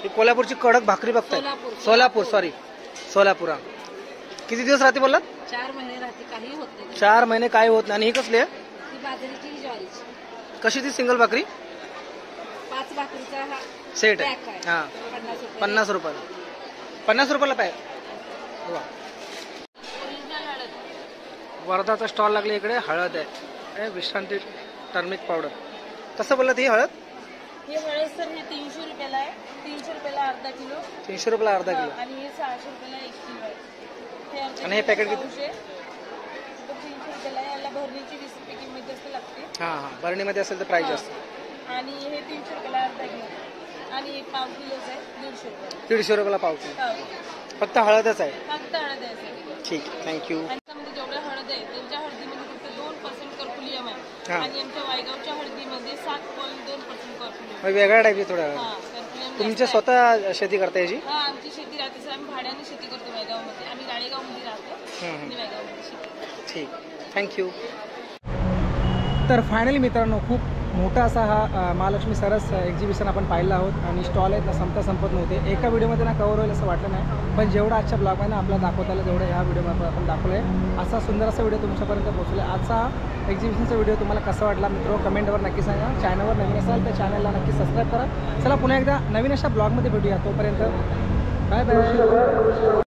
ही कोल्हापूरची कडक भाकरी बघताय. सोलापूर सॉरी सोलापूर. हा. किती दिवस राहते बोललात? 4 महिने राहते, काही होत नाही. 4 महिने काही होत नाही. आणि ही कसली आहे? ही बाजरीची ज्वारीची. कशी ती सिंगल भाकरी? 5 भाकरीचा हा सेट आहे. पॅक आहे. हा 50 रुपये. 50 रुपयाला पॅक. वा. वर्धाचा स्टॉल लागले इकडे. हळद आहे, विश्रांती टर्मिक पावडर. कसं बोललात ही हळद? हे हळद सर हे 300 रुपयाला आहे. 300 रुपयाला अर्धा किलो. 300 रुपयाला अर्धा किलो. आणि हे 600 रुपयाला 1 किलो आहे. आणि हे पॅकेट किती? 300 रुपयाला आहे. याला भरणीची 20 रुपये किंमत जास्त लागते. हां हां, भरणीमध्ये असेल तर प्राईस जास्त. आणि हे 300 रुपयाला अर्धा किलो. आणि एक पाव किलोच आहे 150 रुपये. 150 रुपयाला पाव किलो. पाव. फक्त हळदच आहे. फक्त हळद आहे सर. ठीक, थँक्यू. आणि त्यामध्ये जेवढ्या हळद आहे त्यांच्या हळदीमध्ये फक्त 2% कर्पुलियम आहे. हा. आणि आमच्या वायगावच्या हळदीमध्ये 7.2% कर्पुलियम. वेगळा टाईप आहे थोडा. हा कर्पुलियम तुमच्या जास्त आहे. स्वतः शेती करता याची? हा आमची शेती राहते सर. आम्ही भाड्याने शेती करतो वायगावमध्ये. आम्ही गाळेगावमध्ये राहतो आणि वायगावमध्ये शेती करतो. ठीक, थँक्यू. तर फायनली मित्रांनो, खूप मोठा असा हा महालक्ष्मी सरस एक्झिबिशन आपण पाहिलं आहोत. आणि स्टॉल आहेत ना संपत नव्हते. एका व्हिडिओमध्ये ना कव्हर होईल असं वाटलं नाही, पण जेवढं आजच्या ब्लॉगमध्ये ना आपल्याला दाखवता आलं तेवढं ह्या व्हिडिओमध्ये आपण दाखवलं आहे. असा सुंदर असा व्हिडिओ तुमच्यापर्यंत पोहोचला. आजचा एक्झिबिशनचा व्हिडिओ तुम्हाला कसा वाटला मित्रो कमेंटवर नक्की सांगा. चॅनलवर नवीन असाल तर चॅनलला नक्की सबस्क्राईब करा. चला पुन्हा एकदा नवीन अशा ब्लॉगमध्ये भेटूया. तोपर्यंत बाय बाय.